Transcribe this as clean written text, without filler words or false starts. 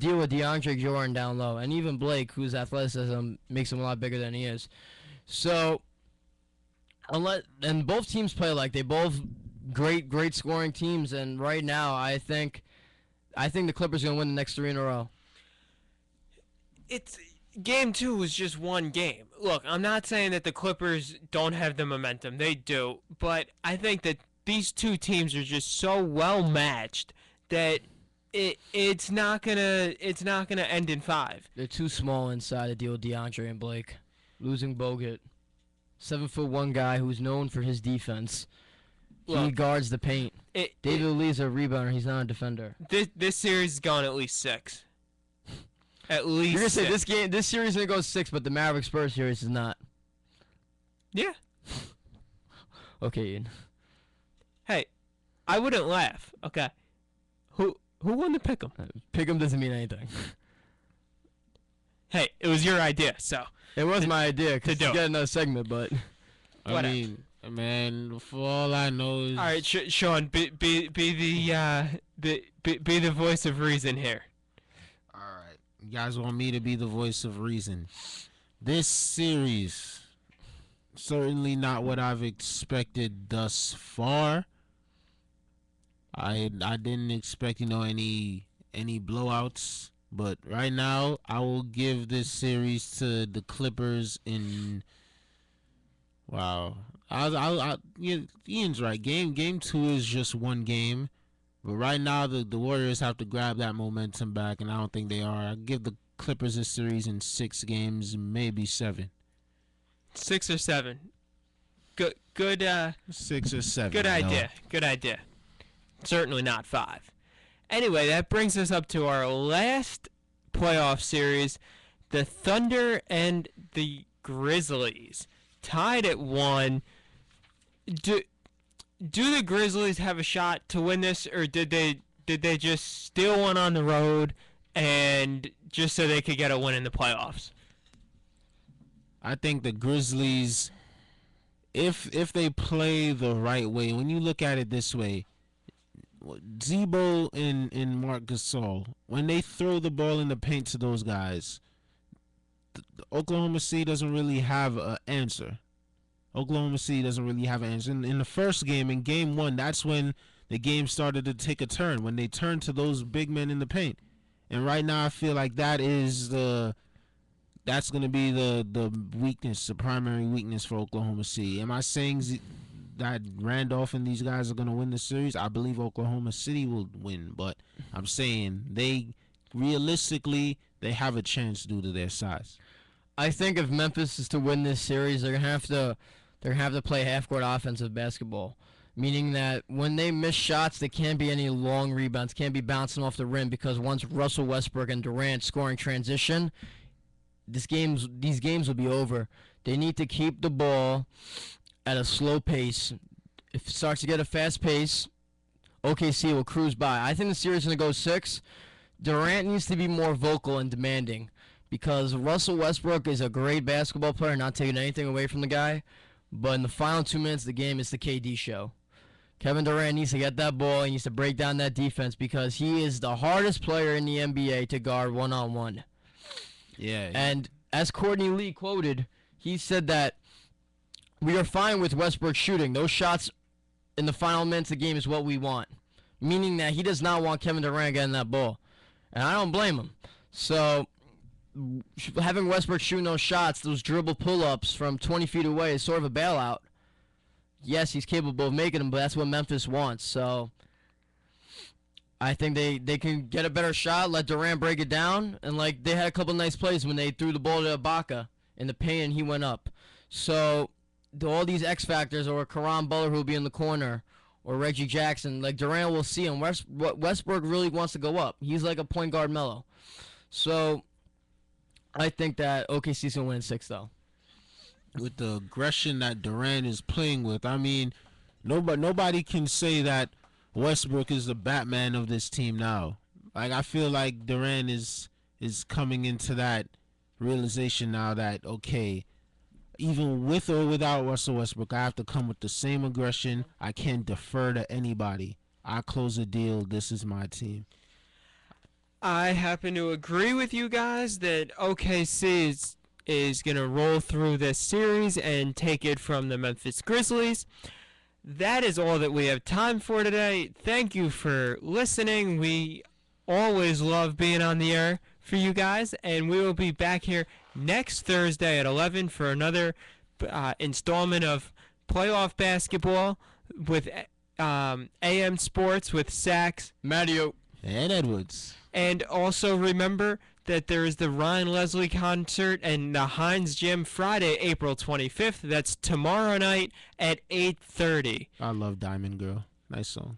deal with DeAndre Jordan down low, and even Blake, whose athleticism makes him a lot bigger than he is. So, and both teams play like they both great scoring teams, and right now I think the Clippers are gonna win the next 3 in a row. It's game 2 was just one game. Look, I'm not saying that the Clippers don't have the momentum. They do, but I think that these two teams are just so well matched that it's not gonna end in 5. They're too small inside to deal with DeAndre and Blake. Losing Bogut, 7'1" guy who's known for his defense. He guards the paint. David Lee's a rebounder. He's not a defender. This series is going at least 6. At least. You're gonna say this series is gonna go 6, but the Mavericks Spurs series is not. Yeah. Okay, Ian. Hey, I wouldn't laugh. Okay. Who won the pick'em? Pick'em doesn't mean anything. Hey, it was your idea, so. It was my idea to get another segment, but. I mean, man, for all I know is. All right, Sean, be the voice of reason here. All right, you guys want me to be the voice of reason? This series, certainly not what I've expected thus far. I didn't expect any blowouts, but right now I will give this series to the Clippers in. Wow, Ian's right. Game 2 is just one game, but right now the Warriors have to grab that momentum back, and I don't think they are. I give the Clippers this series in 6 games, maybe 7. 6 or 7. Good. 6 or 7. Good idea. Good idea. Certainly not 5. Anyway, that brings us up to our last playoff series, the Thunder and the Grizzlies, tied at 1. Do the Grizzlies have a shot to win this, or did they just steal one on the road and just so they could get a win in the playoffs? I think the Grizzlies, if they play the right way, when you look at it this way, Zebo and Marc Gasol, when they throw the ball in the paint to those guys, the Oklahoma City doesn't really have an answer. Oklahoma City doesn't really have an answer. In the first game, in game 1, that's when the game started to take a turn, when they turned to those big men in the paint. And right now I feel like that's going to be the weakness, the primary weakness for Oklahoma City. Am I saying that Randolph and these guys are going to win the series? I believe Oklahoma City will win, but I'm saying realistically they have a chance due to their size. I think if Memphis is to win this series, they're gonna have to play half-court offensive basketball, meaning that when they miss shots, there can't be any long rebounds, can't be bouncing off the rim, because once Russell Westbrook and Durant scoring transition, these games will be over. They need to keep the ball at a slow pace. If it starts to get a fast pace, OKC will cruise by. I think the series is going to go 6. Durant needs to be more vocal and demanding, because Russell Westbrook is a great basketball player, not taking anything away from the guy, but in the final 2 minutes of the game, it's the KD show. Kevin Durant needs to get that ball. He needs to break down that defense, because he is the hardest player in the NBA to guard one-on-one. Yeah. And as Courtney Lee quoted, he said that we are fine with Westbrook shooting. Those shots in the final minutes of the game is what we want, meaning that he does not want Kevin Durant getting that ball. And I don't blame him. So having Westbrook shooting those shots, those dribble pull-ups from 20 feet away, is sort of a bailout. Yes, he's capable of making them, but that's what Memphis wants. So I think they can get a better shot, let Durant break it down, and like they had a couple nice plays when they threw the ball to Ibaka in the paint and he went up. So all these X factors, or Karan Butler who will be in the corner, or Reggie Jackson, like Durant will see him. Westbrook really wants to go up. He's like a point guard Melo. So I think that OKC's gonna win in 6 though. With the aggression that Durant is playing with, I mean, nobody can say that Westbrook is the Batman of this team now. Like, I feel like Durant is coming into that realization now that, okay, even with or without Russell Westbrook, I have to come with the same aggression. I can't defer to anybody. I close a deal. This is my team. I happen to agree with you guys that OKC is going to roll through this series and take it from the Memphis Grizzlies. That is all that we have time for today. Thank you for listening. We always love being on the air for you guys, and we will be back here next Thursday at 11 for another installment of playoff basketball with AM Sports with Sax, Madeo. And Edwards. and also remember that there is the Ryan Leslie concert and the Heinz Gym Friday, April 25th. That's tomorrow night at 8:30. I love Diamond Girl. Nice song.